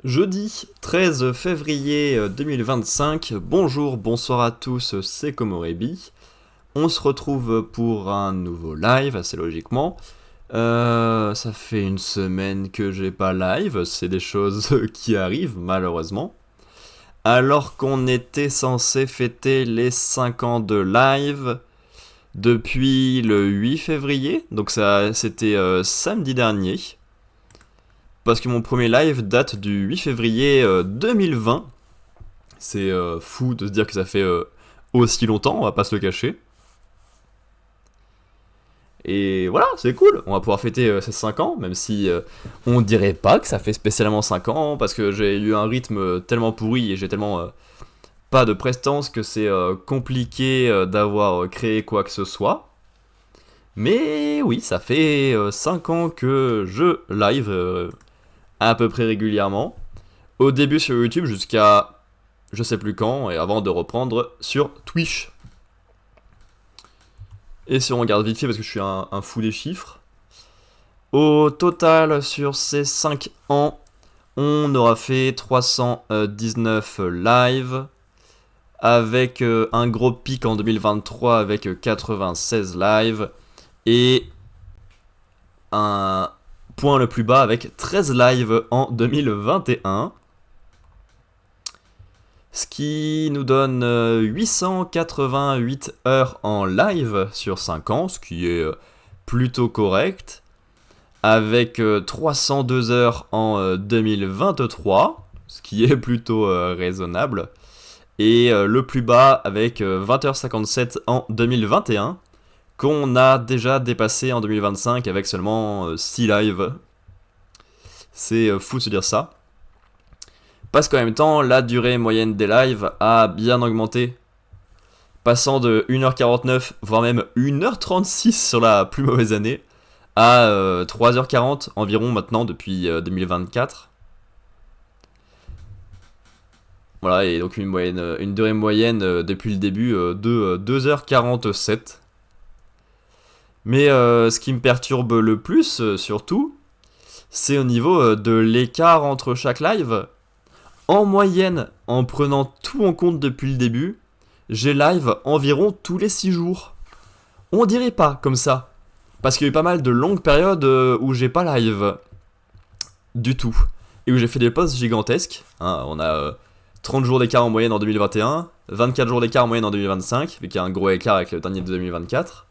Jeudi 13 février 2025, bonjour, bonsoir à tous, c'est Komorebi. On se retrouve pour un nouveau live, assez logiquement. Ça fait une semaine que j'ai pas live, c'est des choses qui arrivent malheureusement. Alors qu'on était censé fêter les 5 ans de live depuis le 8 février, donc ça c'était samedi dernier. Parce que mon premier live date du 8 février 2020. C'est fou de se dire que ça fait aussi longtemps, on va pas se le cacher. Et voilà, c'est cool, on va pouvoir fêter ces 5 ans, même si on dirait pas que ça fait spécialement 5 ans, parce que j'ai eu un rythme tellement pourri et j'ai tellement pas de prestance que c'est compliqué d'avoir créé quoi que ce soit. Mais oui, ça fait 5 ans que je live à peu près régulièrement. Au début sur YouTube jusqu'à je sais plus quand, et avant de reprendre sur Twitch. Et si on regarde vite fait, parce que je suis un fou des chiffres, au total sur ces 5 ans, on aura fait 319 lives, avec un gros pic en 2023 avec 96 lives, et un point le plus bas avec 13 lives en 2021. Ce qui nous donne 888 heures en live sur 5 ans, ce qui est plutôt correct, avec 302 heures en 2023, ce qui est plutôt raisonnable, et le plus bas avec 20h57 en 2021, qu'on a déjà dépassé en 2025 avec seulement 6 lives. C'est fou de se dire ça. Parce qu'en même temps, la durée moyenne des lives a bien augmenté, passant de 1h49, voire même 1h36 sur la plus mauvaise année, à 3h40 environ maintenant depuis 2024. Voilà, et donc une durée moyenne depuis le début de 2h47. Mais ce qui me perturbe le plus, surtout, c'est au niveau de l'écart entre chaque live. En moyenne, en prenant tout en compte depuis le début, j'ai live environ tous les 6 jours. On dirait pas comme ça. Parce qu'il y a eu pas mal de longues périodes où j'ai pas live du tout. Et où j'ai fait des posts gigantesques. Hein, on a 30 jours d'écart en moyenne en 2021, 24 jours d'écart en moyenne en 2025, vu qu'il y a un gros écart avec le dernier de 2024.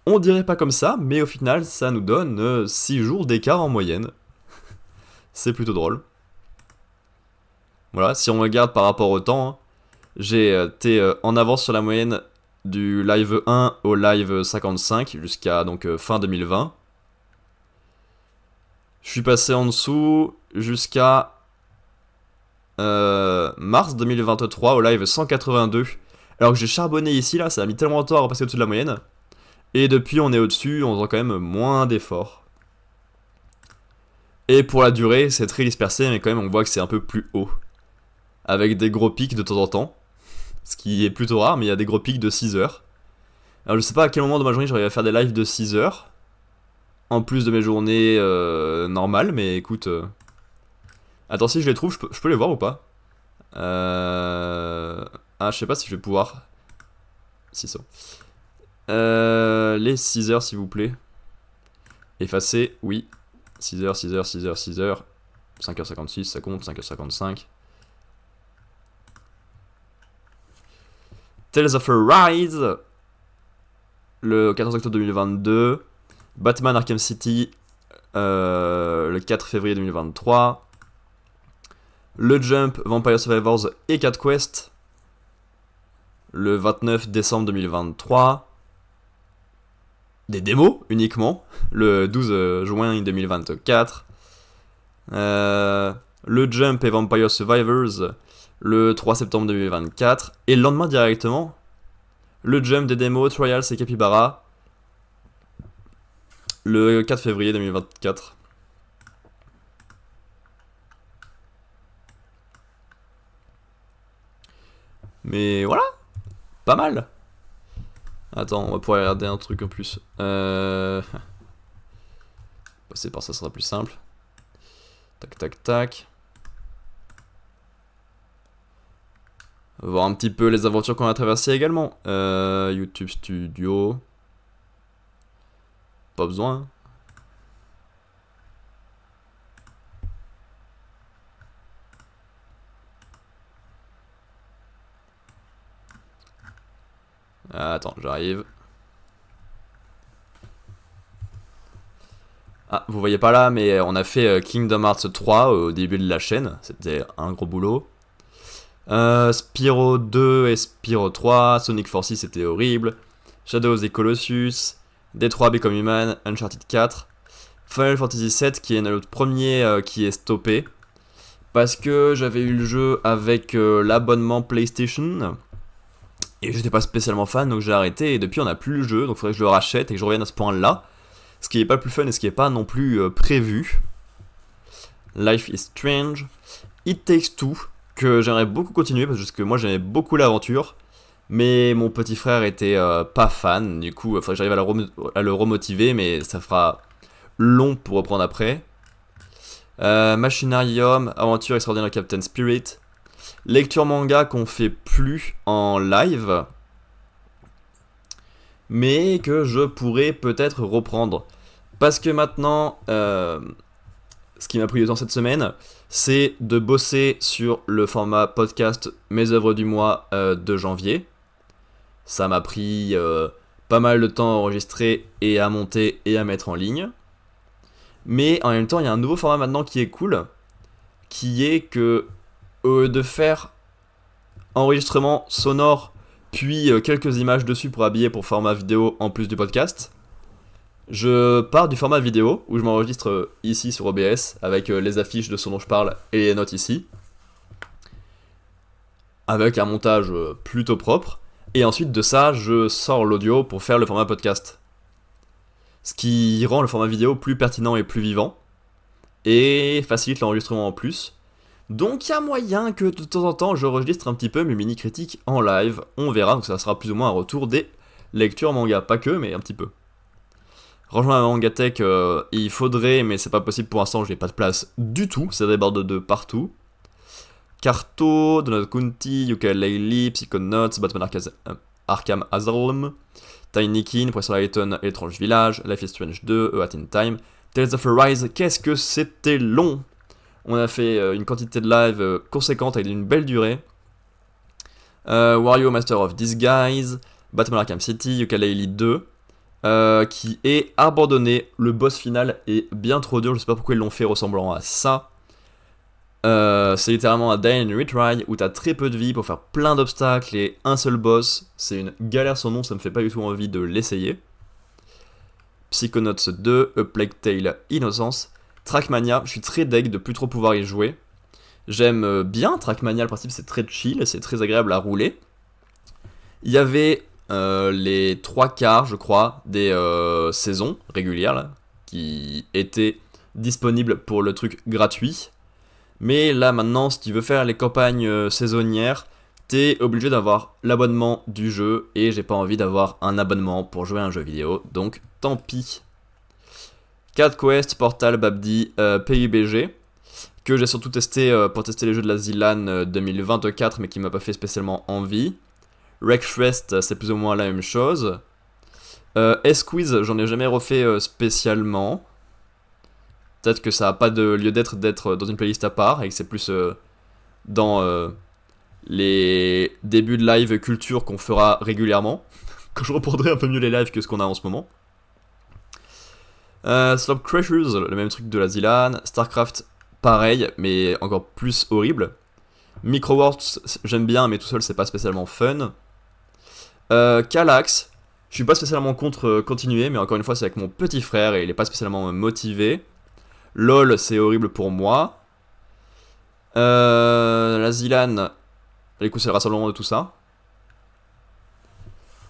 On dirait pas comme ça, mais au final, ça nous donne 6 jours d'écart en moyenne. C'est plutôt drôle. Voilà, si on regarde par rapport au temps, hein, j'ai été en avance sur la moyenne du live 1 au live 55 jusqu'à donc fin 2020. Je suis passé en dessous jusqu'à mars 2023 au live 182. Alors que j'ai charbonné ici, là, ça a mis tellement de temps à repasser au-dessus de la moyenne. Et depuis, on est au-dessus, on faisant quand même moins d'efforts. Et pour la durée, c'est très dispersé, mais quand même, on voit que c'est un peu plus haut. Avec des gros pics de temps en temps. Ce qui est plutôt rare, mais il y a des gros pics de 6 heures. Alors je sais pas à quel moment de ma journée j'arrive à faire des lives de 6 heures. En plus de mes journées normales, mais écoute... Attends, si je les trouve, je peux les voir ou pas Ah, je sais pas si je vais pouvoir... Si ça. Les 6 heures, s'il vous plaît. Effacer, oui. 6 heures, 6 heures, 6 heures, 6 heures. 5h56, ça compte, 5h55. Tales of Arise, le 14 octobre 2022. Batman Arkham City, le 4 février 2023. Le Jump, Vampire Survivors et Cat Quest, le 29 décembre 2023. Des démos uniquement, le 12 juin 2024. Le Jump et Vampire Survivors, le 3 septembre 2024. Et le lendemain directement, le Jump des démos, Trials et Capybara, le 4 février 2024. Mais voilà, pas mal. Attends, on va pouvoir regarder un truc en plus. Passer par ça sera plus simple. Tac, tac, tac. Voir un petit peu les aventures qu'on a traversées également. YouTube Studio. Pas besoin. Attends, j'arrive. Ah, vous voyez pas là, mais on a fait Kingdom Hearts 3 au début de la chaîne. C'était un gros boulot. Spyro 2 et Spyro 3, Sonic Forces c'était horrible. Shadow of the Colossus, D3 Become Human, Uncharted 4, Final Fantasy 7 qui est le premier qui est stoppé. Parce que j'avais eu le jeu avec l'abonnement PlayStation. Et j'étais pas spécialement fan, donc j'ai arrêté. Et depuis, on n'a plus le jeu, donc il faudrait que je le rachète et que je revienne à ce point-là. Ce qui est pas le plus fun et ce qui est pas non plus prévu. Life is Strange. It Takes Two, que j'aimerais beaucoup continuer parce que moi j'aimais beaucoup l'aventure. Mais mon petit frère était pas fan, du coup il faudrait que j'arrive à le remotiver, mais ça fera long pour reprendre après. Machinarium, Aventure extraordinaire Captain Spirit. Lecture manga qu'on fait plus en live, mais que je pourrais peut-être reprendre. Parce que maintenant, ce qui m'a pris du temps cette semaine, c'est de bosser sur le format podcast Mes œuvres du mois de janvier. Ça m'a pris pas mal de temps à enregistrer et à monter et à mettre en ligne. Mais en même temps, il y a un nouveau format maintenant qui est cool, qui est que de faire enregistrement sonore, puis quelques images dessus pour habiller pour format vidéo en plus du podcast, je pars du format vidéo où je m'enregistre ici sur OBS avec les affiches de ce dont je parle et les notes ici, avec un montage plutôt propre, et ensuite de ça, je sors l'audio pour faire le format podcast. Ce qui rend le format vidéo plus pertinent et plus vivant, et facilite l'enregistrement en plus. Donc il y a moyen que de temps en temps je registre un petit peu mes mini-critiques en live, on verra, donc ça sera plus ou moins un retour des lectures manga, pas que, mais un petit peu. Rejoindre la Mangatech, il faudrait, mais c'est pas possible pour l'instant, j'ai pas de place du tout, ça déborde de partout. Carto, Donut County, Yooka-Laylee, Psychonauts, Batman Arkham Asylum, Tiny Kin, Professor Layton, L'étrange village, Life is Strange 2, A Hat in Time, Tales of Arise, qu'est-ce que c'était long! On a fait une quantité de live conséquente avec une belle durée. Wario Master of Disguise, Batman Arkham City, Yooka-Laylee 2, qui est abandonné. Le boss final est bien trop dur, je sais pas pourquoi ils l'ont fait ressemblant à ça. C'est littéralement un die and retry où t'as très peu de vie pour faire plein d'obstacles et un seul boss. C'est une galère sans nom, ça me fait pas du tout envie de l'essayer. Psychonauts 2, A Plague Tale Innocence. Trackmania, je suis très deg de plus trop pouvoir y jouer. J'aime bien Trackmania, le principe c'est très chill, c'est très agréable à rouler. Il y avait les 3/4, je crois, des saisons régulières là, qui étaient disponibles pour le truc gratuit. Mais là maintenant, si tu veux faire les campagnes saisonnières, t'es obligé d'avoir l'abonnement du jeu, et j'ai pas envie d'avoir un abonnement pour jouer à un jeu vidéo, donc tant pis. Cat Quest, Portal, Babdi, PUBG, que j'ai surtout testé pour tester les jeux de la ZILAN 2024, mais qui m'a pas fait spécialement envie. Wreckfest, c'est plus ou moins la même chose. S-Quiz, j'en ai jamais refait spécialement. Peut-être que ça a pas de lieu d'être dans une playlist à part, et que c'est plus dans les débuts de live culture qu'on fera régulièrement, quand je reprendrai un peu mieux les lives que ce qu'on a en ce moment. Slope Crushers, le même truc de la ZILAN. Starcraft, pareil, mais encore plus horrible. Microworks, j'aime bien, mais tout seul, c'est pas spécialement fun. Calax, je suis pas spécialement contre continuer, mais encore une fois, c'est avec mon petit frère et il est pas spécialement motivé. LOL, c'est horrible pour moi. La ZILAN, du coup, c'est le rassemblement de tout ça.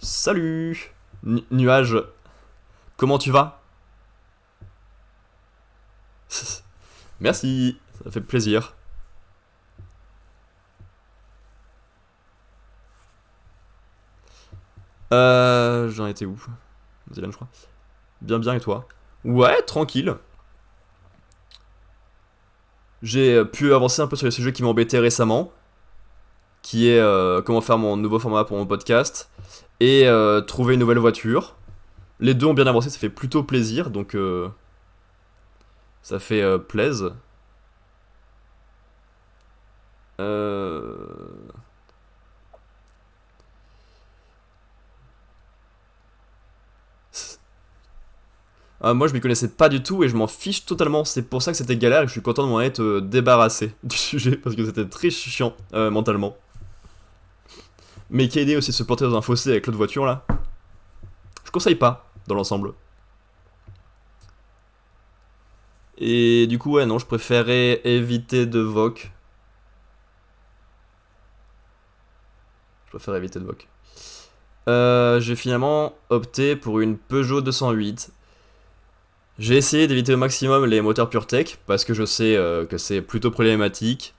Salut Nuage, comment tu vas? Merci, ça fait plaisir. J'en étais où? Zélan, je crois. Bien, bien, et toi? Ouais, tranquille. J'ai pu avancer un peu sur les sujets qui m'embêtaient récemment. qui est comment faire mon nouveau format pour mon podcast, et trouver une nouvelle voiture. Les deux ont bien avancé, ça fait plutôt plaisir, donc ça fait plaise. Euh... Moi, je m'y connaissais pas du tout et je m'en fiche totalement. C'est pour ça que c'était galère et je suis content de m'en être débarrassé du sujet parce que c'était très chiant mentalement. Mais qui a aidé aussi de se planter dans un fossé avec l'autre voiture là. Je conseille pas dans l'ensemble. Et du coup, ouais, non, je préférais éviter de VOC. Je préfère éviter de VOC. J'ai finalement opté pour une Peugeot 208. J'ai essayé d'éviter au maximum les moteurs PureTech parce que je sais que c'est plutôt problématique.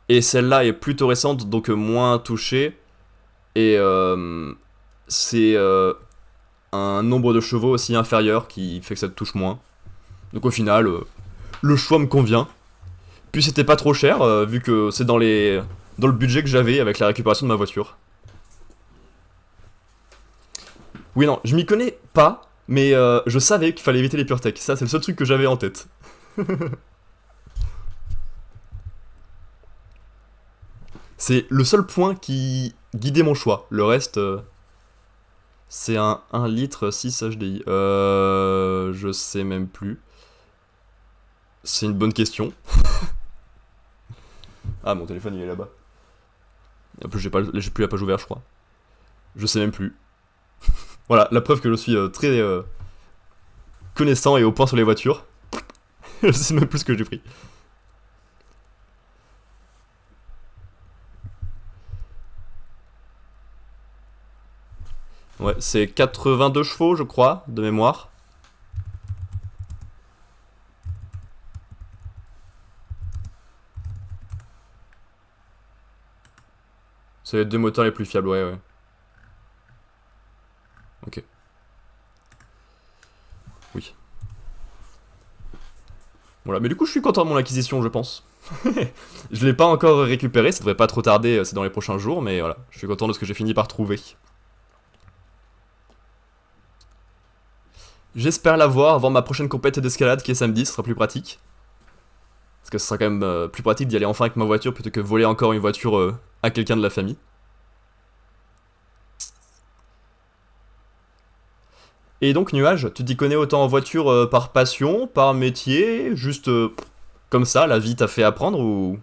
Et celle-là est plutôt récente, donc moins touchée. Et c'est un nombre de chevaux aussi inférieur qui fait que ça te touche moins. Donc au final, le choix me convient. Puis c'était pas trop cher, vu que c'est dans le budget que j'avais avec la récupération de ma voiture. Oui, non, je m'y connais pas, mais je savais qu'il fallait éviter les PureTech. Ça, c'est le seul truc que j'avais en tête. C'est le seul point qui guidait mon choix. Le reste, c'est un 1 litre 6 HDI. Je sais même plus. C'est une bonne question. Ah, mon téléphone il est là-bas. En plus, j'ai plus la page ouverte, je crois. Je sais même plus. Voilà, la preuve que je suis très connaissant et au point sur les voitures. Je sais même plus ce que j'ai pris. Ouais, c'est 82 chevaux, je crois, de mémoire. C'est les deux moteurs les plus fiables, ouais, ouais. Ok. Oui. Voilà, mais du coup, je suis content de mon acquisition, je pense. Je l'ai pas encore récupéré, ça devrait pas trop tarder, c'est dans les prochains jours, mais voilà, je suis content de ce que j'ai fini par trouver. J'espère l'avoir avant ma prochaine compète d'escalade qui est samedi, ce sera plus pratique. Parce que ce sera quand même plus pratique d'y aller enfin avec ma voiture plutôt que voler encore une voiture à quelqu'un de la famille. Et donc, Nuage, tu t'y connais autant en voiture par passion, par métier, juste comme ça, la vie t'a fait apprendre ou...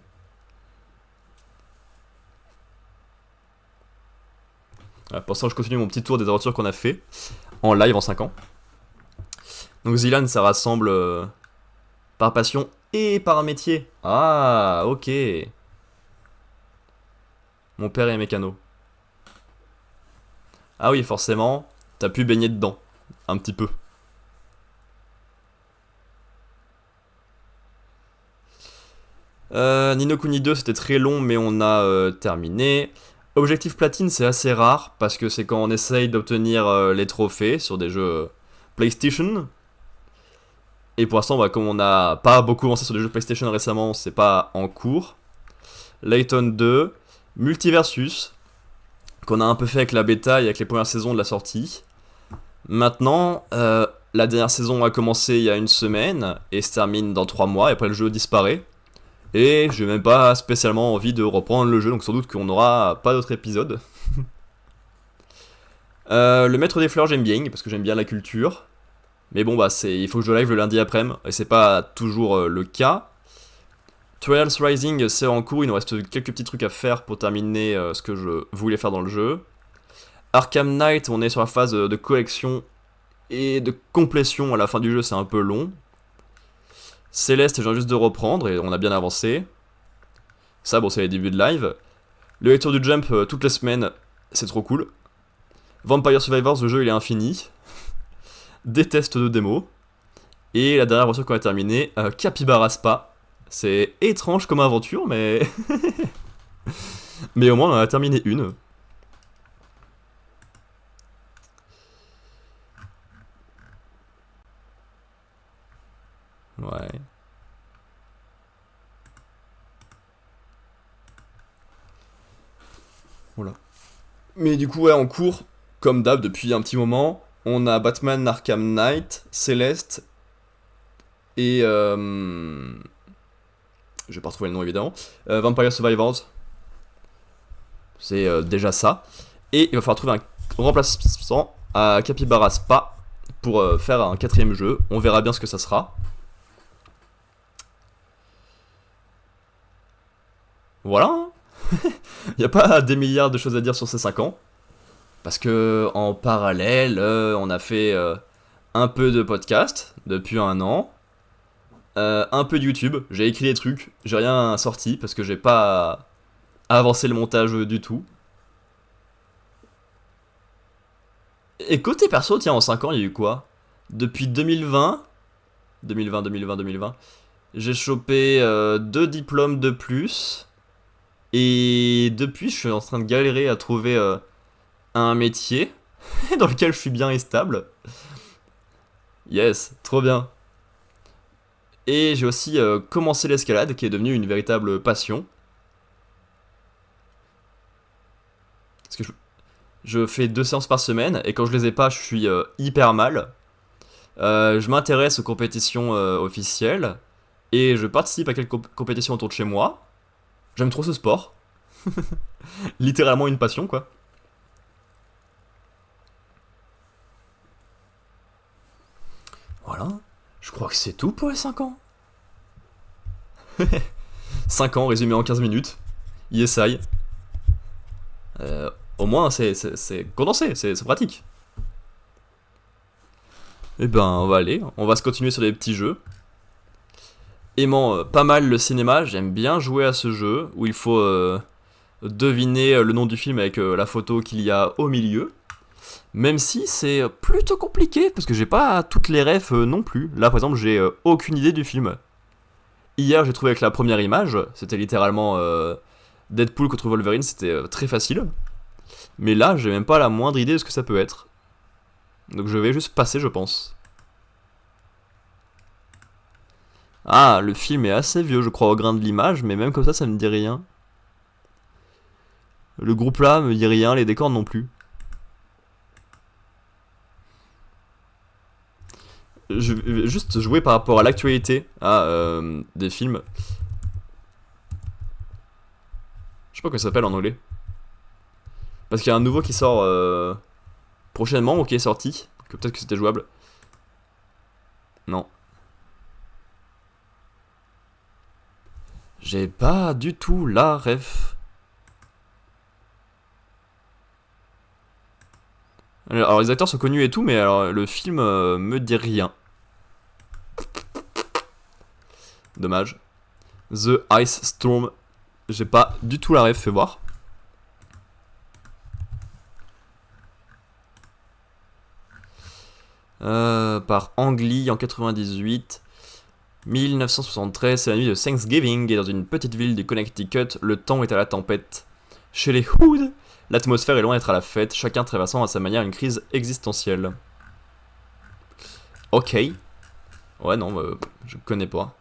Pour ça, je continue mon petit tour des aventures qu'on a fait en live en 5 ans. Donc, Zilan, ça rassemble par passion et par métier. Ah, ok. Mon père est mécano. Ah oui, forcément, t'as pu baigner dedans. Un petit peu. Nino Kuni 2, c'était très long, mais on a terminé. Objectif platine, c'est assez rare, parce que c'est quand on essaye d'obtenir les trophées sur des jeux PlayStation. Et pour l'instant, bah, comme on n'a pas beaucoup avancé sur des jeux PlayStation récemment, c'est pas en cours. Layton 2, Multiversus, qu'on a un peu fait avec la bêta et avec les premières saisons de la sortie. Maintenant, la dernière saison a commencé il y a une semaine et se termine dans 3 mois, et après le jeu disparaît. Et j'ai même pas spécialement envie de reprendre le jeu, donc sans doute qu'on n'aura pas d'autres épisodes. Le Maître des Fleurs, j'aime bien, parce que j'aime bien la culture. Mais bon, bah, il faut que je live le lundi après-midi, et c'est pas toujours le cas. Trials Rising, c'est en cours, il nous reste quelques petits trucs à faire pour terminer ce que je voulais faire dans le jeu. Arkham Knight, on est sur la phase de collection et de complétion à la fin du jeu, c'est un peu long. Céleste, je viens juste de reprendre et on a bien avancé. Ça, bon, c'est les débuts de live. Le lecteur du jump toutes les semaines, c'est trop cool. Vampire Survivors, le jeu il est infini. Des tests de démo. Et la dernière aventure qu'on a terminée, Capybara Spa. C'est étrange comme aventure, mais. Mais au moins on en a terminé une. Ouais. Voilà. Mais du coup, ouais, en cours, comme d'hab, depuis un petit moment, on a Batman Arkham Knight, Céleste et... je vais pas retrouver le nom évidemment. Vampire Survivors. C'est déjà ça. Et il va falloir trouver un remplaçant à Capybara Spa pour faire un 4ème jeu. On verra bien ce que ça sera. Voilà. Hein. Il n'y a pas des milliards de choses à dire sur ces 5 ans. Parce que en parallèle, on a fait un peu de podcast depuis un an. Un peu de YouTube. J'ai écrit des trucs. J'ai rien sorti parce que j'ai pas avancé le montage du tout. Et côté perso, tiens, en 5 ans, il y a eu quoi? Depuis 2020, j'ai chopé 2 diplômes de plus. Et depuis, je suis en train de galérer à trouver un métier dans lequel je suis bien et stable. Yes, trop bien. Et j'ai aussi commencé l'escalade, qui est devenue une véritable passion. Parce que je fais 2 séances par semaine, et quand je les ai pas, je suis hyper mal. Je m'intéresse aux compétitions officielles, et je participe à quelques compétitions autour de chez moi. J'aime trop ce sport. Littéralement une passion, quoi. Voilà. Je crois que c'est tout pour les 5 ans. 5 ans résumé en 15 minutes. Yesai. Au moins, c'est condensé, c'est pratique. Eh ben, on va aller. On va se continuer sur des petits jeux. Aimant pas mal le cinéma, j'aime bien jouer à ce jeu où il faut deviner le nom du film avec la photo qu'il y a au milieu. Même si c'est plutôt compliqué parce que j'ai pas toutes les refs non plus. Là, par exemple, j'ai aucune idée du film. Hier, j'ai trouvé avec la première image, c'était littéralement Deadpool contre Wolverine, c'était très facile. Mais là, j'ai même pas la moindre idée de ce que ça peut être. Donc je vais juste passer, je pense. Ah, le film est assez vieux, je crois, au grain de l'image, mais même comme ça me dit rien. Le groupe là me dit rien, les décors non plus. Je vais juste jouer par rapport à l'actualité des films. Je sais pas comment ça s'appelle en anglais. Parce qu'il y a un nouveau qui sort prochainement ou qui est sorti. Que peut-être que c'était jouable. Non. J'ai pas du tout la ref. Alors les acteurs sont connus et tout, mais alors le film me dit rien. Dommage. The Ice Storm. J'ai pas du tout la ref, fais voir. Par Ang Lee en 98. 1973, c'est la nuit de Thanksgiving et dans une petite ville du Connecticut, le temps est à la tempête. Chez les Hood, l'atmosphère est loin d'être à la fête, chacun traversant à sa manière une crise existentielle. Ok. Ouais, non, je connais pas.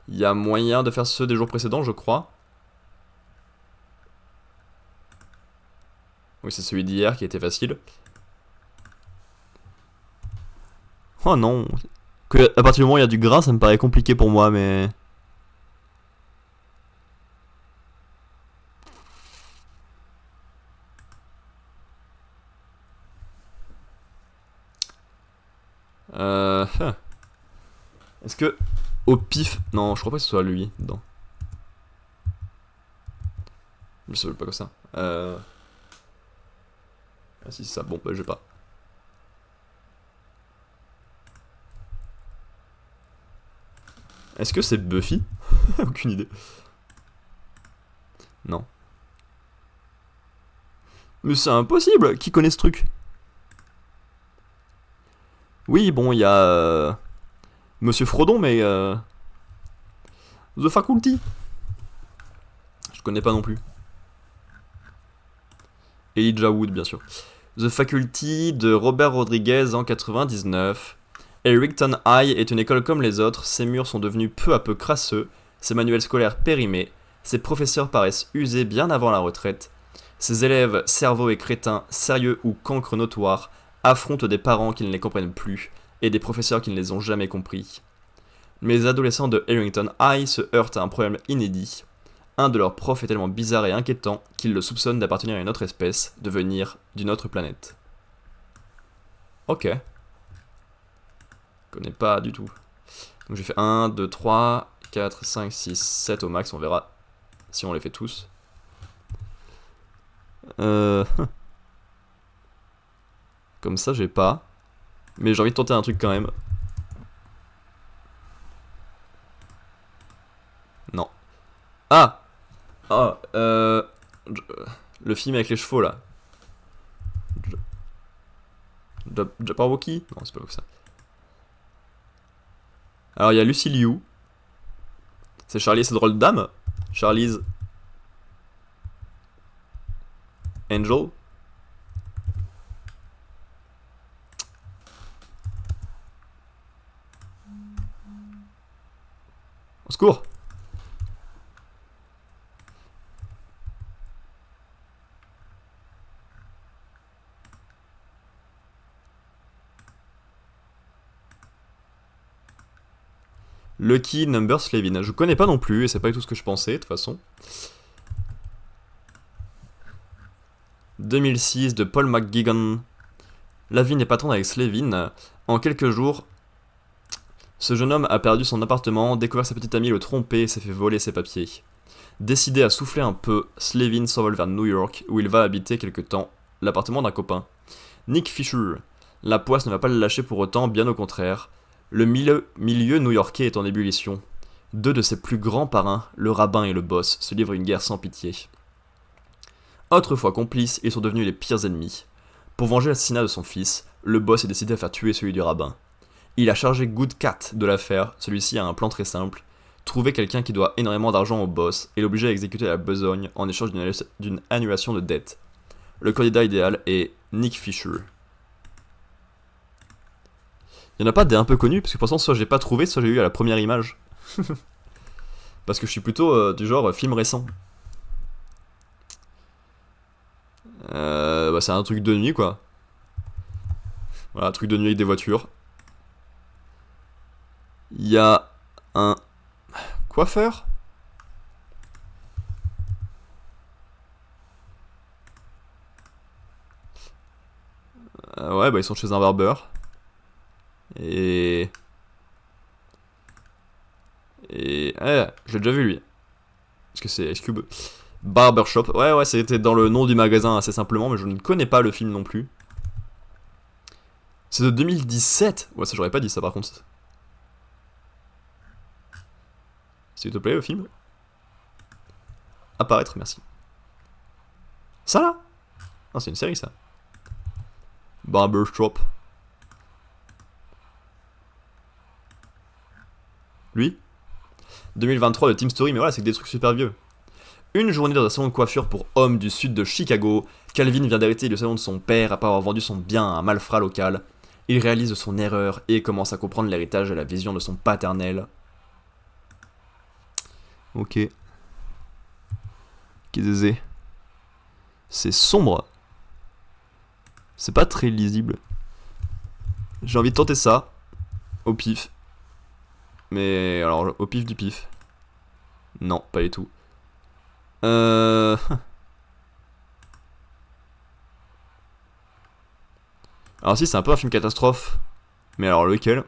Il y a moyen de faire ceux des jours précédents, je crois. Oui, c'est celui d'hier qui était facile. Oh non. Que à partir du moment où il y a du gras, ça me paraît compliqué pour moi, mais... Huh. Est-ce que... Au pif... Non, je crois pas que ce soit lui, dedans. Je sais pas comme ça. Ah si, c'est ça. Bon, bah je vais pas. Est-ce que c'est Buffy? Aucune idée. Non. Mais c'est impossible. Qui connaît ce truc? Oui, bon, il y a... Monsieur Frodon, mais... The Faculty. Je connais pas non plus. Elijah Wood, bien sûr. The Faculty de Robert Rodriguez en 99. Ericton High est une école comme les autres, ses murs sont devenus peu à peu crasseux, ses manuels scolaires périmés, Ses professeurs paraissent usés bien avant la retraite. Ses élèves, cerveaux et crétins, sérieux ou cancres notoires, affrontent des parents qui ne les comprennent plus et des professeurs qui ne les ont jamais compris. Mais les adolescents de Harrington High se heurtent à un problème inédit. Un de leurs profs est tellement bizarre et inquiétant qu'ils le soupçonnent d'appartenir à une autre espèce, de venir d'une autre planète. Ok. Je connais pas du tout. Donc j'ai fait 1, 2, 3, 4, 5, 6, 7 au max, on verra si on les fait tous. Comme ça j'ai pas. Mais j'ai envie de tenter un truc quand même. Non. Ah Ah le film avec les chevaux là. Jabberwocky? Non, c'est pas ça. Alors il y a Lucy Liu. C'est Charlie et ses drôles de dames. Charlie's Angel. Au secours! Lucky Number Slavin. Je connais pas non plus, et c'est pas du tout ce que je pensais, de toute façon. 2006 de Paul McGuigan. La vie n'est pas tendre avec Slavin. En quelques jours, ce jeune homme a perdu son appartement, découvert sa petite amie le tromper et s'est fait voler ses papiers. Décidé à souffler un peu, Slavin s'envole vers New York, où il va habiter quelque temps, l'appartement d'un copain. Nick Fisher. La poisse ne va pas le lâcher pour autant, bien au contraire. Le milieu new-yorkais est en ébullition. Deux de ses plus grands parrains, le rabbin et le boss, se livrent une guerre sans pitié. Autrefois complices, ils sont devenus les pires ennemis. Pour venger l'assassinat de son fils, le boss est décidé à faire tuer celui du rabbin. Il a chargé Good Cat de l'affaire, celui-ci a un plan très simple. Trouver quelqu'un qui doit énormément d'argent au boss et l'obliger à exécuter la besogne en échange d'une annulation de dette. Le candidat idéal est Nick Fisher. Il y en a pas des un peu connus, parce que pour l'instant, soit j'ai pas trouvé, soit j'ai eu à la première image. Parce que je suis plutôt du genre film récent. Bah c'est un truc de nuit quoi. Voilà, un truc de nuit avec des voitures. Il y a un coiffeur. Ouais, bah ils sont chez un barbeur. Et... je l'ai déjà vu lui. Parce que c'est X-Cube. Barbershop. Ouais, c'était dans le nom du magasin assez simplement, mais je ne connais pas le film non plus. C'est de 2017. Ouais, ça j'aurais pas dit ça par contre. S'il te plaît, le film. Apparaître, merci. Ça là? Non, c'est une série ça. Barbershop. Lui 2023 de Team Story, mais voilà, c'est que des trucs super vieux. Une journée dans un salon de coiffure pour hommes du sud de Chicago, Calvin vient d'hériter le salon de son père après avoir vendu son bien à un malfrat local. Il réalise son erreur et commence à comprendre l'héritage et la vision de son paternel. Ok. Qu'est-ce que c'est sombre. C'est pas très lisible. J'ai envie de tenter ça. Au pif. Mais alors, au pif du pif. Non, pas du tout. Alors si, c'est un peu un film catastrophe. Mais alors lequel?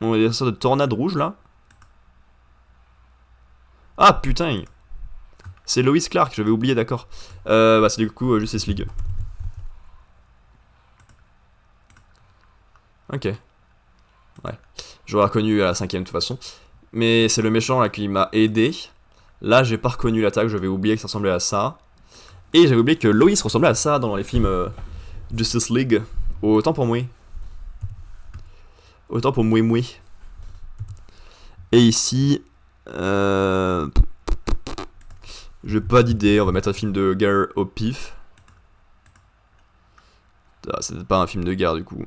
On a des sortes de tornade rouge là. Ah putain. C'est Lois Clark, j'avais oublié, d'accord. Bah c'est du coup Justice League. Ok. Ouais. J'aurais reconnu à la cinquième de toute façon. Mais c'est le méchant là qui m'a aidé. Là j'ai pas reconnu l'attaque, j'avais oublié que ça ressemblait à ça. Et j'avais oublié que Lois ressemblait à ça dans les films Justice League. Autant pour moi. Autant pour moi. Et ici... J'ai pas d'idée, on va mettre un film de guerre au pif. Ah, c'est pas un film de guerre du coup.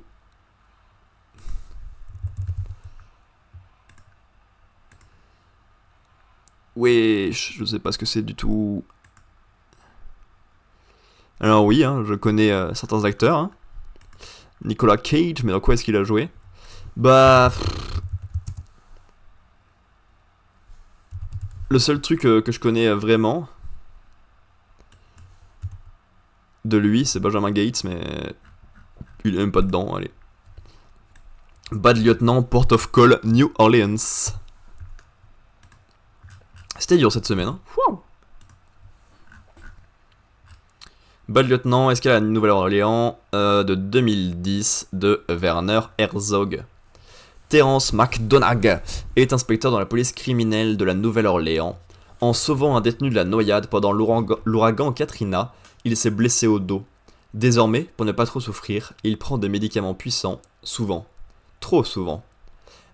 Oui, je sais pas ce que c'est du tout. Alors oui, hein, je connais certains acteurs. Hein. Nicolas Cage, mais dans quoi est-ce qu'il a joué? Bah... Le seul truc que je connais vraiment de lui, c'est Benjamin Gates, mais il est même pas dedans, allez. Bad Lieutenant, Port of Call, New Orleans. C'était dur cette semaine, hein. Wow. Bad Lieutenant, Escale à la Nouvelle-Orléans de 2010 de Werner Herzog. Terence McDonagh est inspecteur dans la police criminelle de la Nouvelle-Orléans. En sauvant un détenu de la noyade pendant l'ouragan Katrina, il s'est blessé au dos. Désormais, pour ne pas trop souffrir, il prend des médicaments puissants, souvent. Trop souvent.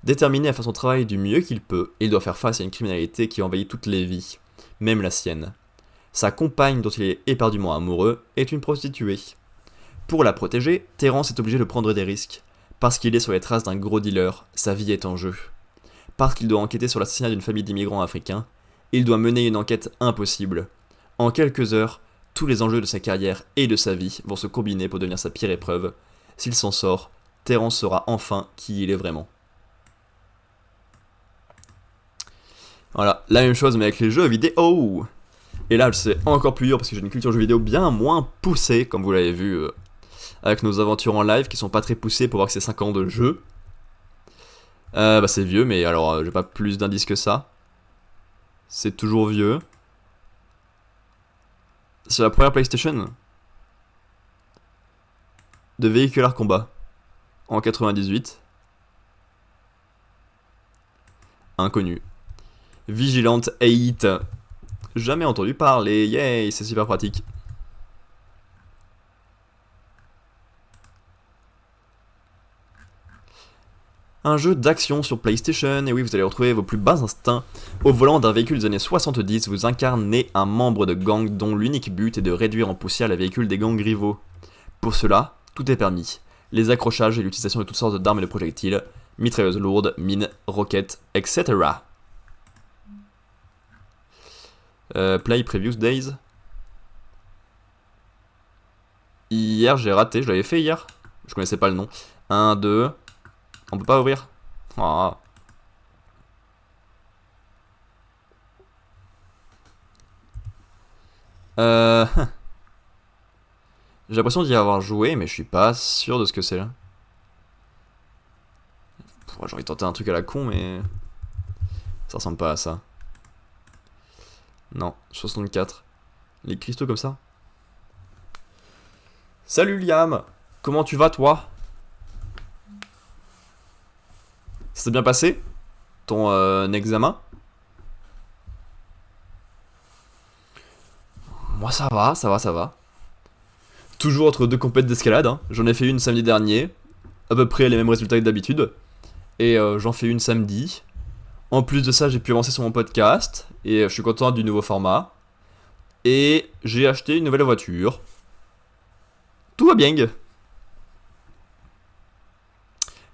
Déterminé à faire son travail du mieux qu'il peut, il doit faire face à une criminalité qui envahit toutes les vies, même la sienne. Sa compagne, dont il est éperdument amoureux, est une prostituée. Pour la protéger, Terence est obligé de prendre des risques. Parce qu'il est sur les traces d'un gros dealer, sa vie est en jeu. Parce qu'il doit enquêter sur l'assassinat d'une famille d'immigrants africains, il doit mener une enquête impossible. En quelques heures, tous les enjeux de sa carrière et de sa vie vont se combiner pour devenir sa pire épreuve. S'il s'en sort, Terence saura enfin qui il est vraiment. Voilà, la même chose mais avec les jeux vidéo. Et là, c'est encore plus dur parce que j'ai une culture jeux vidéo bien moins poussée, comme vous l'avez vu avec nos aventures en live qui sont pas très poussées pour voir que c'est 5 ans de jeu. Bah c'est vieux, mais alors j'ai pas plus d'indices que ça. C'est toujours vieux. C'est la première PlayStation de Vehicular Combat en 98. Inconnu. Vigilante 8. Jamais entendu parler. Yay, c'est super pratique. Un jeu d'action sur PlayStation, et oui, vous allez retrouver vos plus bas instincts. Au volant d'un véhicule des années 70, vous incarnez un membre de gang dont l'unique but est de réduire en poussière les véhicules des gangs rivaux. Pour cela, tout est permis. Les accrochages et l'utilisation de toutes sortes d'armes et de projectiles, mitrailleuses lourdes, mines, roquettes, etc. Play Previous Days. Hier, j'ai raté, je l'avais fait hier. Je connaissais pas le nom. 1, 2... On peut pas ouvrir. Ah. J'ai l'impression d'y avoir joué, mais je suis pas sûr de ce que c'est là. J'ai envie de tenter un truc à la con, mais ça ressemble pas à ça. Non, 64. Les cristaux comme ça. Salut Liam, comment tu vas toi? Ça s'est bien passé ton examen? Moi ça va, ça va, ça va. Toujours entre deux compètes d'escalade, hein. J'en ai fait une samedi dernier, à peu près les mêmes résultats que d'habitude. Et j'en fais une samedi. En plus de ça, j'ai pu avancer sur mon podcast, et je suis content du nouveau format. Et j'ai acheté une nouvelle voiture. Tout va bien.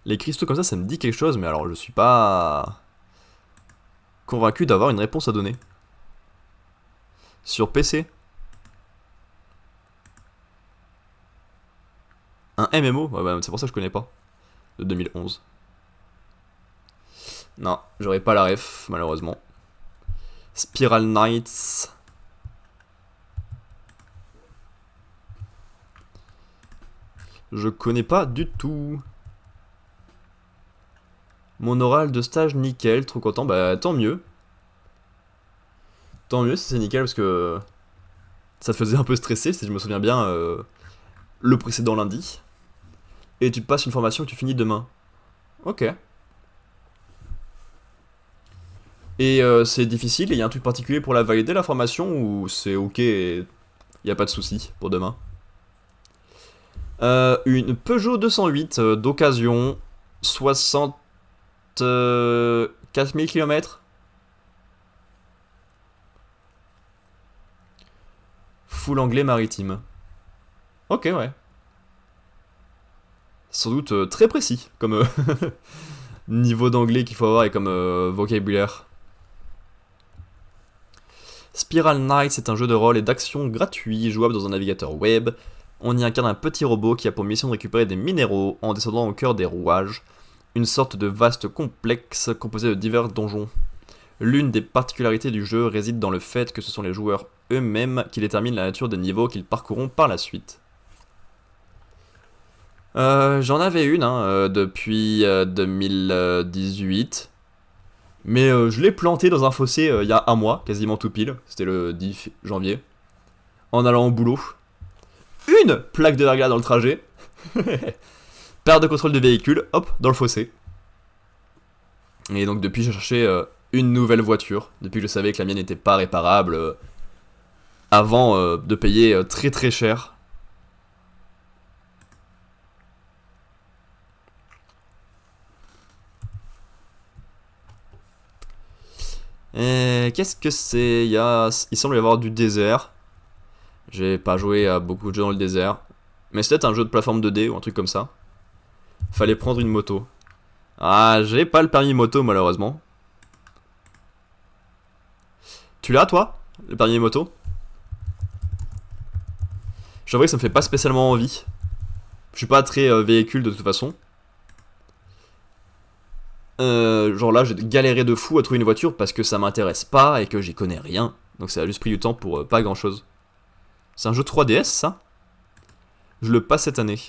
Les cristaux comme ça me dit quelque chose, mais alors je suis pas convaincu d'avoir une réponse à donner. Sur PC. Un MMO? Ouais, bah, c'est pour ça que je connais pas. De 2011. Non, j'aurais pas la ref, malheureusement. Spiral Knights. Je connais pas du tout. Mon oral de stage nickel, trop content, bah tant mieux. Tant mieux si c'est nickel parce que ça te faisait un peu stresser, si je me souviens bien, le précédent lundi. Et tu passes une formation que tu finis demain. Ok. Et c'est difficile, il y a un truc particulier pour la valider la formation ou c'est ok et y a pas de souci pour demain? Une Peugeot 208 d'occasion, 64 000 km. Full anglais maritime. Ok, ouais. Sans doute très précis comme niveau d'anglais qu'il faut avoir et comme vocabulaire. Spiral Knights est un jeu de rôle et d'action gratuit, jouable dans un navigateur web. On y incarne un petit robot qui a pour mission de récupérer des minéraux en descendant au cœur des rouages, une sorte de vaste complexe composé de divers donjons. L'une des particularités du jeu réside dans le fait que ce sont les joueurs eux-mêmes qui déterminent la nature des niveaux qu'ils parcourront par la suite. J'en avais une depuis 2018. Mais je l'ai planté dans un fossé il y a un mois, quasiment tout pile. C'était le 10 janvier. En allant au boulot. Une plaque de verglas dans le trajet. Perte de contrôle de véhicule, hop, dans le fossé. Et donc depuis, j'ai cherché une nouvelle voiture. Depuis que je savais que la mienne n'était pas réparable. Avant de payer très très cher. Et qu'est-ce que c'est Il semble y avoir du désert. J'ai pas joué à beaucoup de jeux dans le désert. Mais c'est peut-être un jeu de plateforme 2D ou un truc comme ça. Fallait prendre une moto. Ah, j'ai pas le permis moto malheureusement. Tu l'as toi, le permis moto? J'avoue que ça me fait pas spécialement envie. Je suis pas très véhicule de toute façon. Genre là, j'ai galéré de fou à trouver une voiture parce que ça m'intéresse pas et que j'y connais rien. Donc ça a juste pris du temps pour pas grand chose. C'est un jeu 3DS ça? Je le passe cette année.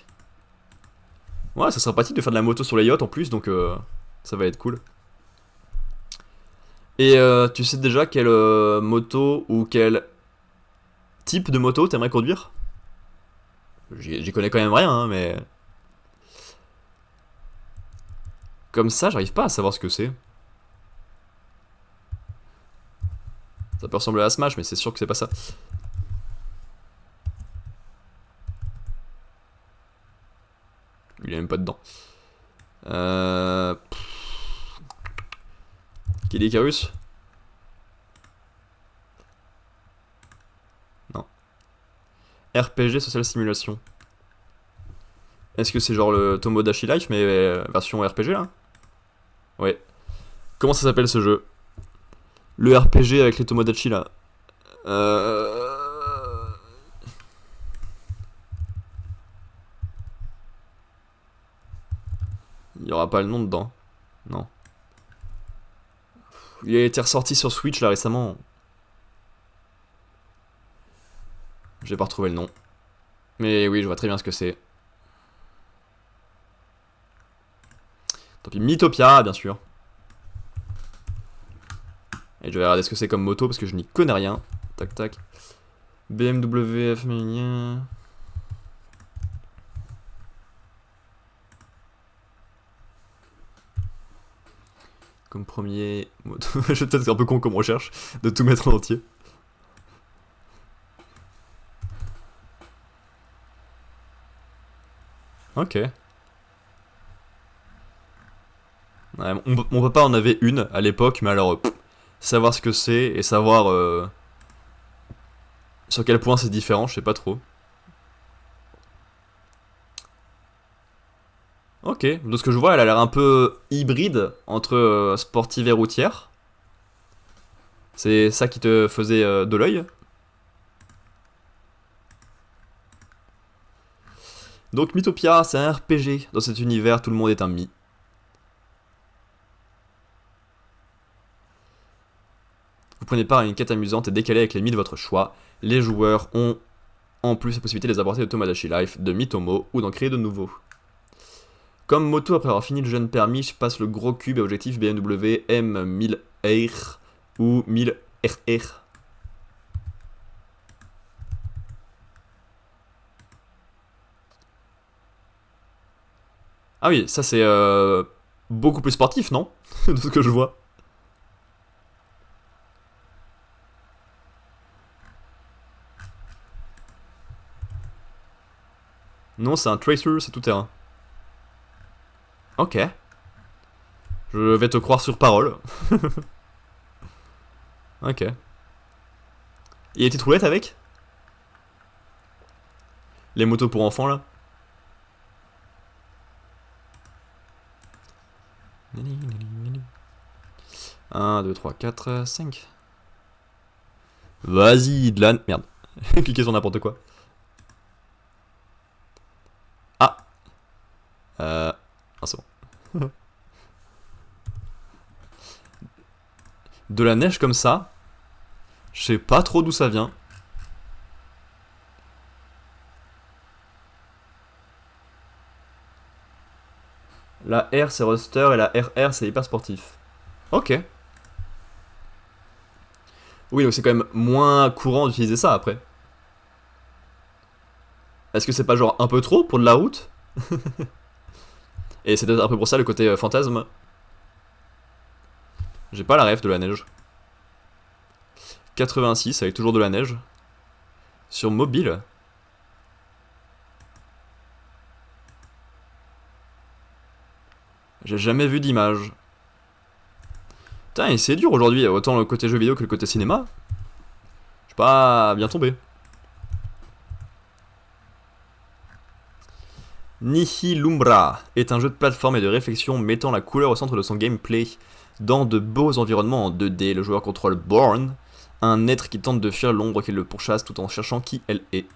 Ouais, ça sera pratique de faire de la moto sur les yachts en plus, donc ça va être cool. Et tu sais déjà quelle moto ou quel type de moto t'aimerais conduire? J'y connais quand même rien, hein, mais... Comme ça, j'arrive pas à savoir ce que c'est. Ça peut ressembler à Smash, mais c'est sûr que c'est pas ça. Il est même pas dedans. Kid Icarus? Non. RPG Social Simulation. Est-ce que c'est genre le Tomodachi Life, mais version RPG là? Ouais. Comment ça s'appelle ce jeu? Le RPG avec les Tomodachi là. Il y aura pas le nom dedans. Non. Il a été ressorti sur Switch là récemment. J'ai pas retrouvé le nom. Mais oui, je vois très bien ce que c'est. Tant pis, Mythopia, bien sûr. Et je vais regarder ce que c'est comme moto parce que je n'y connais rien. Tac tac. BMW F comme premier moto. Je vais peut-être un peu con comme recherche de tout mettre en entier. Ok. Ouais, mon papa en avait une à l'époque, mais alors savoir ce que c'est et savoir sur quel point c'est différent, je sais pas trop. Ok, de ce que je vois, elle a l'air un peu hybride entre sportive et routière. C'est ça qui te faisait de l'œil. Donc Mythopia, c'est un RPG. Dans cet univers, tout le monde est un mi. Vous prenez part à une quête amusante et décalée avec les mi de votre choix. Les joueurs ont en plus la possibilité de les apporter de Tomodachi Life, de Mythomo ou d'en créer de nouveaux. Comme moto, après avoir fini le jeune permis, je passe le gros cube et objectif BMW M1000R ou 1000RR. Ah oui, ça c'est beaucoup plus sportif, non? De ce que je vois. Non, c'est un tracer, c'est tout terrain. Ok. Je vais te croire sur parole. Ok. Il y a des petites roulettes avec? Les motos pour enfants là? 1, 2, 3, 4, 5. Vas-y, de la... Merde. Cliquez sur n'importe quoi. Ah. Ah, c'est bon. De la neige comme ça. Je sais pas trop d'où ça vient. La R c'est roster et la RR c'est hyper sportif. Ok. Oui, donc c'est quand même moins courant d'utiliser ça après. Est-ce que c'est pas genre un peu trop pour de la route? Et c'est peut-être un peu pour ça le côté fantasme. J'ai pas la ref de la neige. 86 avec toujours de la neige. Sur mobile. J'ai jamais vu d'image. Putain, et c'est dur aujourd'hui, autant le côté jeu vidéo que le côté cinéma. Je suis pas bien tombé. Nihilumbra est un jeu de plateforme et de réflexion mettant la couleur au centre de son gameplay. Dans de beaux environnements en 2D, le joueur contrôle Born, un être qui tente de fuir l'ombre qui le pourchasse tout en cherchant qui elle est.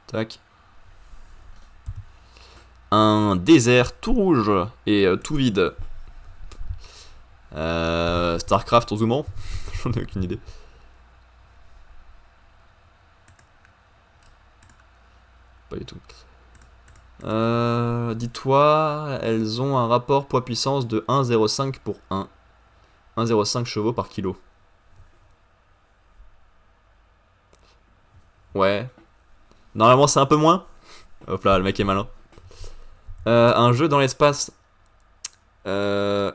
Tac. Un désert tout rouge et tout vide. Starcraft en zoomant. J'en ai aucune idée. Pas du tout. Dis-toi, elles ont un rapport poids-puissance de 1,05 pour 1. 1,05 chevaux par kilo. Ouais. Normalement c'est un peu moins. Hop là, le mec est malin. Un jeu dans l'espace. Comment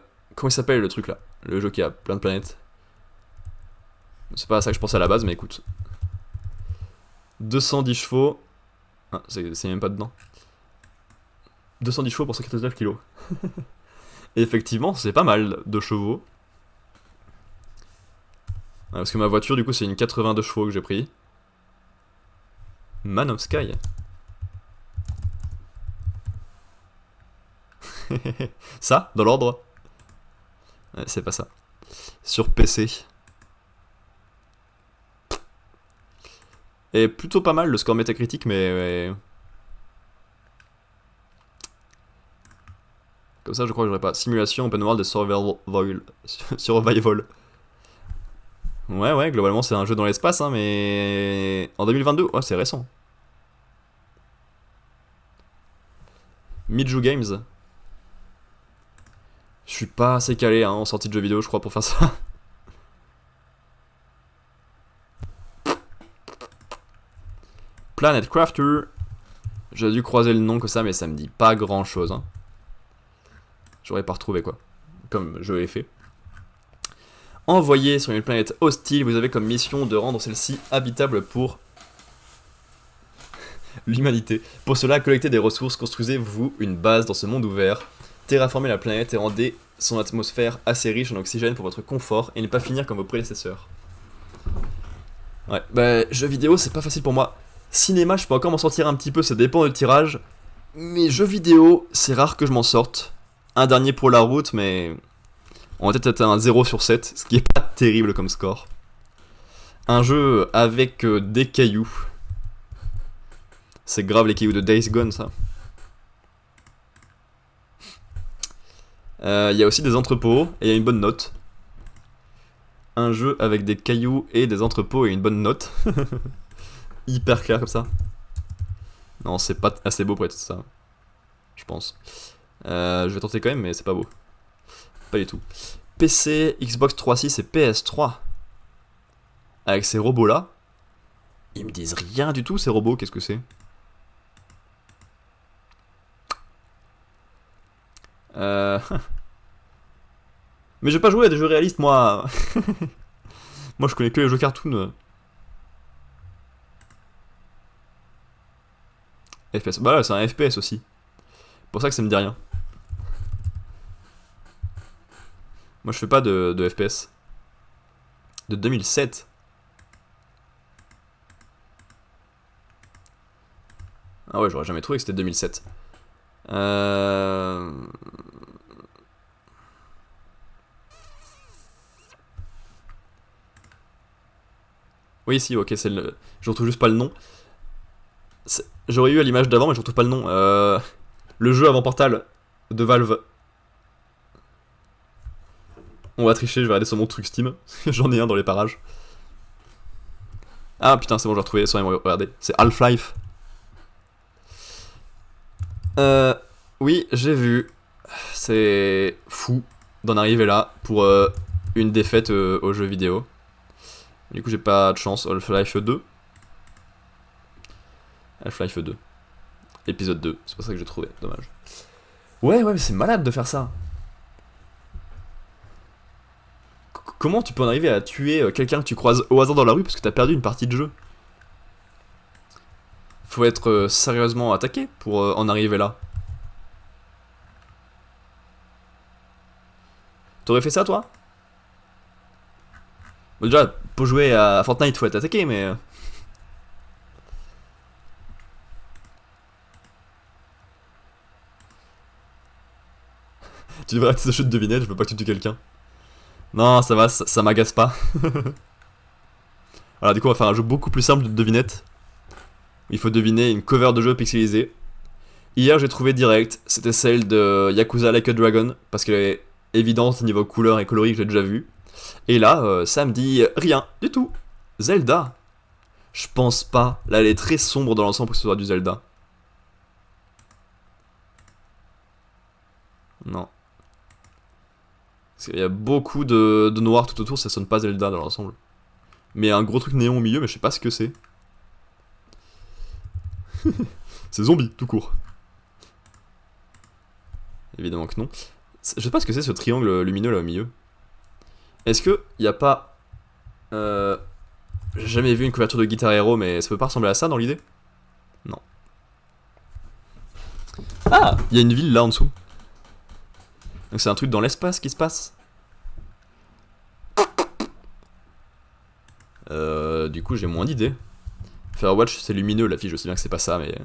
il s'appelle le truc là? Le jeu qui a plein de planètes. C'est pas à ça que je pensais à la base, mais écoute. 210 chevaux. Ah, c'est même pas dedans. 210 chevaux pour 199 kilos. Et effectivement, c'est pas mal de chevaux. Parce que ma voiture, du coup, c'est une 82 chevaux que j'ai pris. Man of Sky. Ça, dans l'ordre. Ouais, c'est pas ça. Sur PC. Et plutôt pas mal le score métacritique, mais... Comme ça, je crois que j'aurais pas. Simulation, open world et survival. Survival. Ouais, globalement, c'est un jeu dans l'espace, hein, mais... En 2022, ouais, c'est récent. Miju Games. Je suis pas assez calé hein, en sortie de jeux vidéo, je crois, pour faire ça. Planet Crafter. J'ai dû croiser le nom que ça, mais ça me dit pas grand chose. Hein. J'aurais pas retrouvé quoi. Comme je l'ai fait. Envoyé sur une planète hostile, vous avez comme mission de rendre celle-ci habitable pour l'humanité. Pour cela, collectez des ressources, construisez-vous une base dans ce monde ouvert, terraformez la planète et rendez son atmosphère assez riche en oxygène pour votre confort et ne pas finir comme vos prédécesseurs. Ouais, bah, jeux vidéo, c'est pas facile pour moi. Cinéma, je peux encore m'en sortir un petit peu, ça dépend du tirage. Mais jeux vidéo, c'est rare que je m'en sorte. Un dernier pour la route, mais on va peut-être être un 0 sur 7, ce qui est pas terrible comme score. Un jeu avec des cailloux. C'est grave les cailloux de Days Gone, ça. Il y a aussi des entrepôts, et il y a une bonne note. Un jeu avec des cailloux et des entrepôts et une bonne note. Hyper clair comme ça. Non, c'est pas assez beau pour être ça. Je pense. Je vais tenter quand même, mais c'est pas beau. Pas du tout. PC, Xbox 360 et PS3. Avec ces robots là. Ils me disent rien du tout, ces robots, qu'est-ce que c'est? Mais j'ai pas joué à des jeux réalistes, moi. Moi, je connais que les jeux cartoon. FPS. Bah là, c'est un FPS aussi. Pour ça que ça me dit rien. Moi, je fais pas de FPS. De 2007. Ah ouais, j'aurais jamais trouvé que c'était 2007. Oui, si, ok, c'est le... Je retrouve juste pas le nom. J'aurais eu à l'image d'avant, mais je retrouve pas le nom. Le jeu avant Portal de Valve. On va tricher, je vais aller sur mon truc Steam. J'en ai un dans les parages. Ah putain, c'est bon, j'ai retrouvé. Regardez, c'est Half-Life. Oui, j'ai vu. C'est fou d'en arriver là pour une défaite au jeu vidéo. Du coup, j'ai pas de chance. Half-Life 2. Half-Life 2. Épisode 2. C'est pas ça que j'ai trouvé. Dommage. Ouais, mais c'est malade de faire ça. Comment tu peux en arriver à tuer quelqu'un que tu croises au hasard dans la rue parce que t'as perdu une partie de jeu? Faut être sérieusement attaqué pour en arriver là. T'aurais fait ça, toi? Bon, déjà, pour jouer à Fortnite, faut être attaqué, mais... Tu devrais arrêter ce jeu de devinette, je veux pas que tu tues quelqu'un. Non, ça va, ça m'agace pas. Voilà, du coup, on va faire un jeu beaucoup plus simple de devinette. Il faut deviner une cover de jeu pixelisée. Hier, j'ai trouvé direct, c'était celle de Yakuza Like a Dragon, parce qu'elle est évidente niveau couleur et coloris que j'ai déjà vu. Et là, ça me dit rien du tout. Zelda. Je pense pas. Là, elle est très sombre dans l'ensemble pour que ce soit du Zelda. Non. Parce qu'il y a beaucoup de noir tout autour, ça sonne pas Zelda dans l'ensemble. Mais un gros truc néon au milieu, mais je sais pas ce que c'est. C'est zombie, tout court. Évidemment que non. Je sais pas ce que c'est ce triangle lumineux là au milieu. Est-ce que y a pas... J'ai jamais vu une couverture de Guitar Hero, mais ça peut pas ressembler à ça dans l'idée? Non. Ah, il y a une ville là en dessous. Donc c'est un truc dans l'espace qui se passe. Du coup j'ai moins d'idées. Firewatch c'est lumineux la fille, je sais bien que c'est pas ça mais...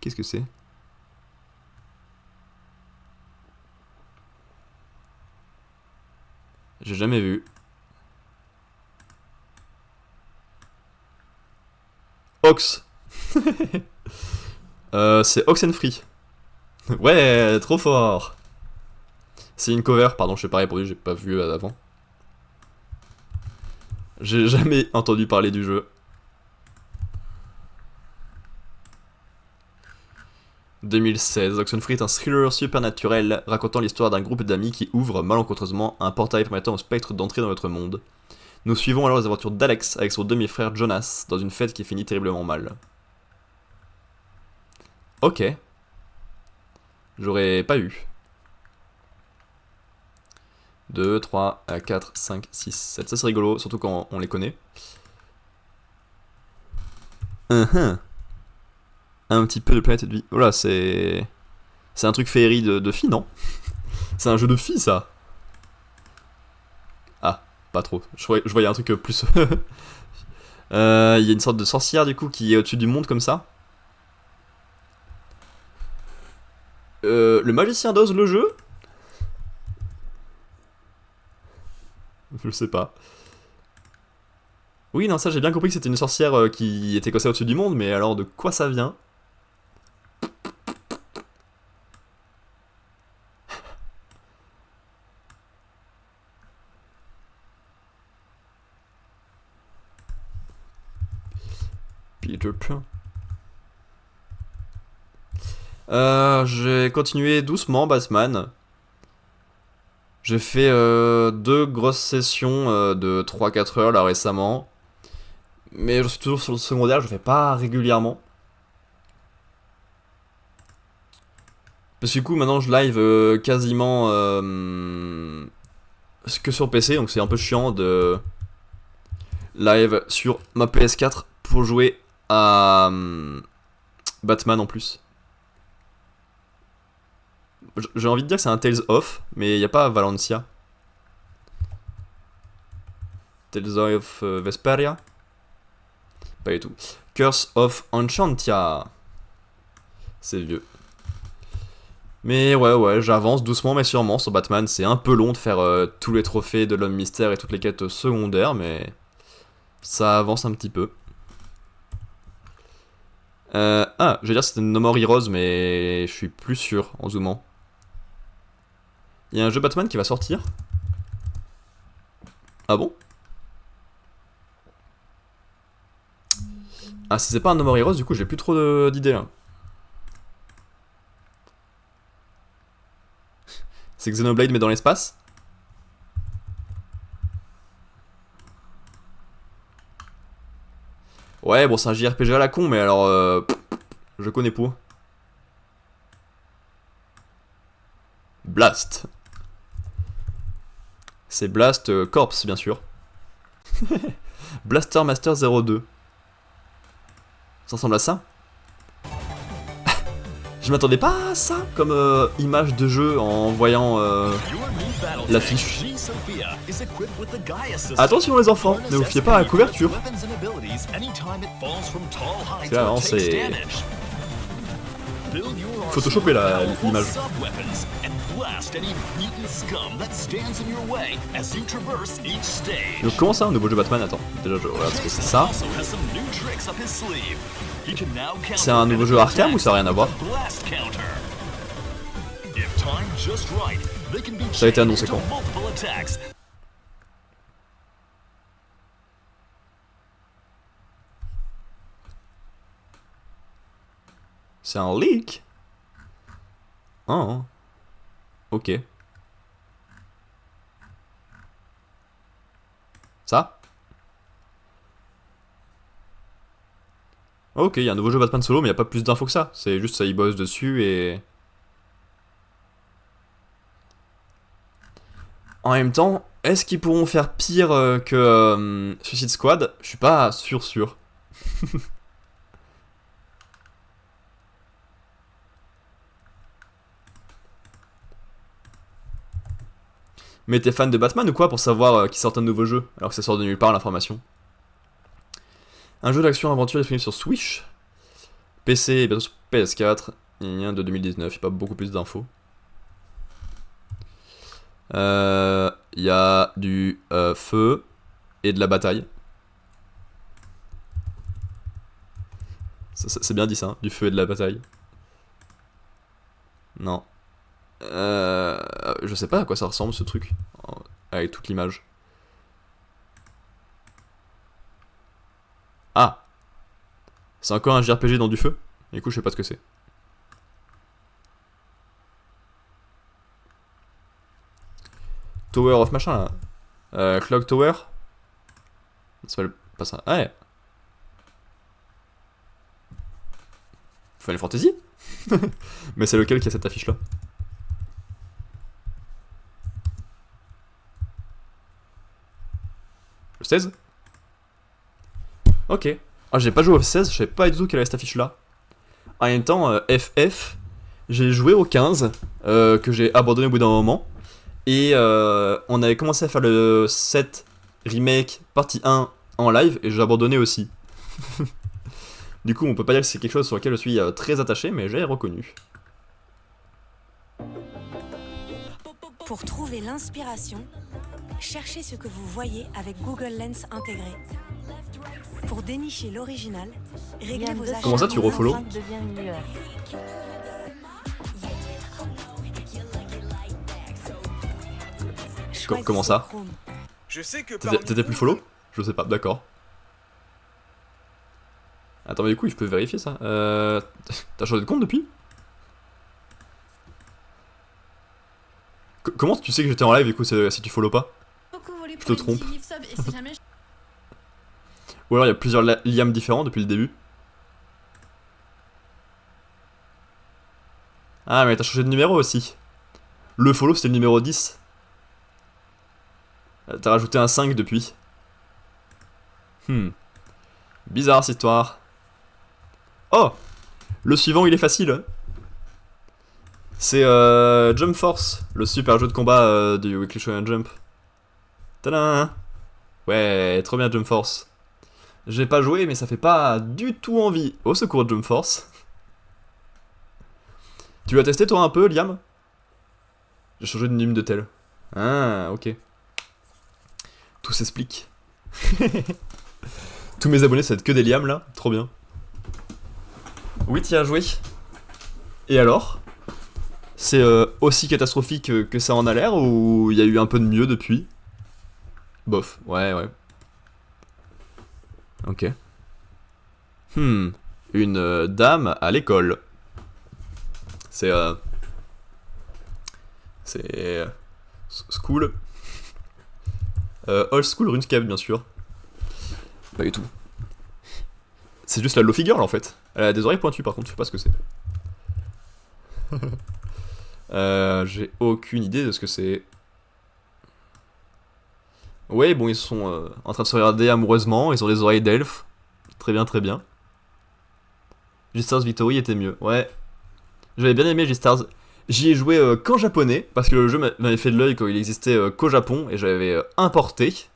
Qu'est-ce que c'est? J'ai jamais vu. Ox. C'est Oxenfree. Ouais, trop fort. C'est une cover, pardon, je sais pas répondu, j'ai pas vu avant. J'ai jamais entendu parler du jeu. 2016, Oxenfree est un thriller supernaturel racontant l'histoire d'un groupe d'amis qui ouvre malencontreusement un portail permettant au spectre d'entrer dans notre monde. Nous suivons alors les aventures d'Alex avec son demi-frère Jonas dans une fête qui finit terriblement mal. Ok. J'aurais pas eu. 2, 3, 4, 5, 6, 7. Ça c'est rigolo, surtout quand on les connaît. Un petit peu de planète de vie. Oh là, c'est... C'est un truc féerie de filles, non? C'est un jeu de filles, ça. Ah, pas trop. Je voyais un truc plus... Il y a une sorte de sorcière, du coup, qui est au-dessus du monde, comme ça. Le magicien d'Oz, le jeu? Je sais pas. Oui, non, ça j'ai bien compris que c'était une sorcière qui était coincée au-dessus du monde, mais alors de quoi ça vient? Peter Pan. J'ai continué doucement Batman. J'ai fait 2 grosses sessions de 3-4 heures là récemment. Mais je suis toujours sur le secondaire, je fais pas régulièrement. Parce que du coup maintenant je live quasiment que sur PC, donc c'est un peu chiant de live sur ma PS4 pour jouer à Batman en plus. J'ai envie de dire que c'est un Tales of, mais il n'y a pas Valencia. Tales of Vesperia? Pas du tout. Curse of Enchantia. C'est vieux. Mais ouais, j'avance doucement mais sûrement sur Batman. C'est un peu long de faire tous les trophées de l'homme mystère et toutes les quêtes secondaires, mais ça avance un petit peu. Je vais dire c'était No More Heroes, mais je suis plus sûr en zoomant. Il y a un jeu Batman qui va sortir. Ah bon? Ah, si c'est pas un No More Heroes, du coup j'ai plus trop d'idées là. C'est Xenoblade mais dans l'espace? Ouais, bon, c'est un JRPG à la con, mais alors, je connais pas. Blast. C'est Blast Corps, bien sûr. Blaster Master 02. Ça ressemble à ça? Je m'attendais pas à ça comme image de jeu en voyant l'affiche. Attention les enfants, ne vous fiez pas à la couverture. Parce que là, non, c'est... Photoshopé l'image. Donc comment ça, un nouveau jeu Batman? Attends, déjà je regarde ce que c'est ça. C'est un nouveau jeu Arkham ou ça n'a rien à voir? Ça a été annoncé quand? C'est un leak? Oh. Ok. Ça? Ok, il y a un nouveau jeu Batman solo, mais il n'y a pas plus d'infos que ça. C'est juste ça, ils bossent dessus et... En même temps, est-ce qu'ils pourront faire pire que Suicide Squad? Je suis pas sûr. Mais t'es fan de Batman ou quoi pour savoir qu'ils sortent un nouveau jeu alors que ça sort de nulle part l'information? Un jeu d'action-aventure disponible sur Switch, PC et bientôt sur PS4, de 2019, il n'y a pas beaucoup plus d'infos. Il y a du feu et de la bataille. C'est bien dit ça, hein, du feu et de la bataille. Non. Je sais pas à quoi ça ressemble ce truc, avec toute l'image. Ah! C'est encore un JRPG dans du feu? Du coup, je sais pas ce que c'est. Tower of machin là. Clock Tower? Ça s'appelle pas ça. Ah ouais. Final Fantasy? Mais c'est lequel qui a cette affiche là? Le 16? Ok. Ah, j'ai pas joué au 16, je savais pas du tout qu'elle avait cette affiche là. En même temps, FF, j'ai joué au 15, que j'ai abandonné au bout d'un moment. Et on avait commencé à faire le 7 remake partie 1 en live, et j'ai abandonné aussi. Du coup, on peut pas dire que c'est quelque chose sur lequel je suis très attaché, mais j'ai reconnu. Pour trouver l'inspiration, cherchez ce que vous voyez avec Google Lens intégré. Pour dénicher l'original, réglez vos achats. Comment ça, tu refollow? Comment ça? T'étais plus follow? Je sais pas, d'accord. Attends, mais du coup, je peux vérifier ça. T'as changé de compte depuis? Comment tu sais que j'étais en live, du coup, si tu follow pas? Je te trompe. Ou alors il y a plusieurs liams différents depuis le début. Ah, mais t'as changé de numéro aussi. Le follow, c'était le numéro 10. T'as rajouté un 5 depuis. Bizarre cette histoire. Oh! Le suivant, il est facile. C'est Jump Force, le super jeu de combat du Weekly Shonen Jump. Tadam! Ouais, trop bien Jump Force. J'ai pas joué, mais ça fait pas du tout envie. Au secours, Jump Force. Tu l'as testé toi un peu, Liam? J'ai changé de nume de tel. Ah, ok. Tout s'explique. Tous mes abonnés, ça va être que des Liam là. Trop bien. Oui, t'y as joué. Et alors? C'est aussi catastrophique que ça en a l'air ou il y a eu un peu de mieux depuis? Bof, ouais, ouais. Ok. Une dame à l'école. C'est c'est school. Old school RuneScape bien sûr. Pas du tout. C'est juste la low figure là en fait. Elle a des oreilles pointues par contre, je sais pas ce que c'est. J'ai aucune idée de ce que c'est. Ouais, bon, ils sont en train de se regarder amoureusement, ils ont des oreilles d'elfe. Très bien, très bien. G-Stars Victory était mieux, ouais. J'avais bien aimé G-Stars. J'y ai joué qu'en japonais, parce que le jeu m'avait fait de l'œil quand il existait qu'au Japon, et j'avais importé.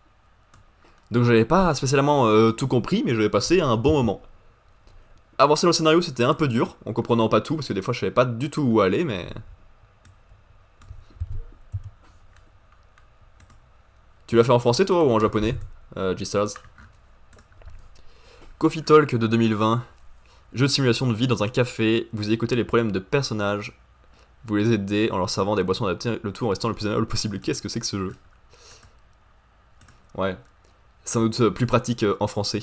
Donc j'avais pas spécialement tout compris, mais j'avais passé un bon moment. Avancer dans le scénario, c'était un peu dur, en comprenant pas tout, parce que des fois je savais pas du tout où aller, mais... Tu l'as fait en français toi ou en japonais, G-Stars? Coffee Talk de 2020. Jeu de simulation de vie dans un café, vous écoutez les problèmes de personnages, vous les aidez en leur servant des boissons adaptées, le tout en restant le plus aimable possible. Qu'est-ce que c'est que ce jeu? Ouais, sans doute plus pratique en français.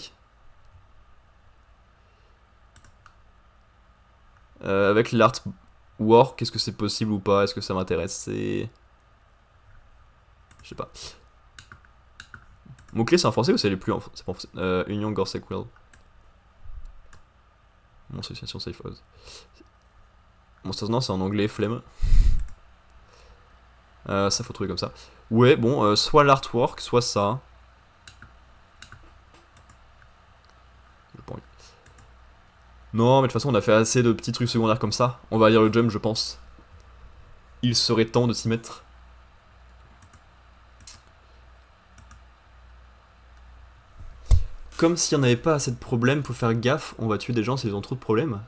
Avec l'artwork, est-ce que c'est possible ou pas? Est-ce que ça m'intéresse? C'est... Je sais pas. Mot-clé c'est en français ou c'est les plus en français? Union Gorsequel. Mon association Safe House. Bon, ça non, c'est en anglais, flemme. Ça faut trouver comme ça. Ouais, bon, soit l'artwork, soit ça. J'ai pas envie. Non, mais de toute façon, on a fait assez de petits trucs secondaires comme ça. On va lire le jump, je pense. Il serait temps de s'y mettre. Comme s'il n'y en avait pas assez de problèmes, faut faire gaffe, on va tuer des gens s'ils ont trop de problèmes.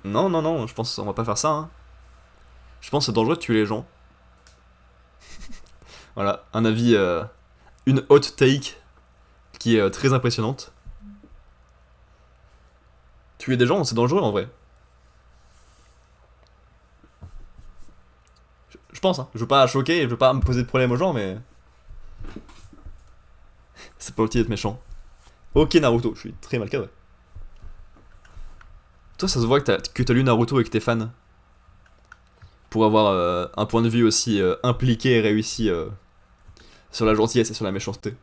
Non, non, non, je pense qu'on va pas faire ça. Hein. Je pense que c'est dangereux de tuer les gens. Voilà, un avis, une hot take qui est très impressionnante. Tuer des gens, c'est dangereux en vrai. Je pense, hein. Je veux pas choquer, je veux pas me poser de problème aux gens, mais... C'est pas utile d'être méchant. Ok Naruto, je suis très mal cadré. Toi ça se voit que t'as lu Naruto et que t'es fan. Pour avoir un point de vue aussi impliqué et réussi sur la gentillesse et sur la méchanceté.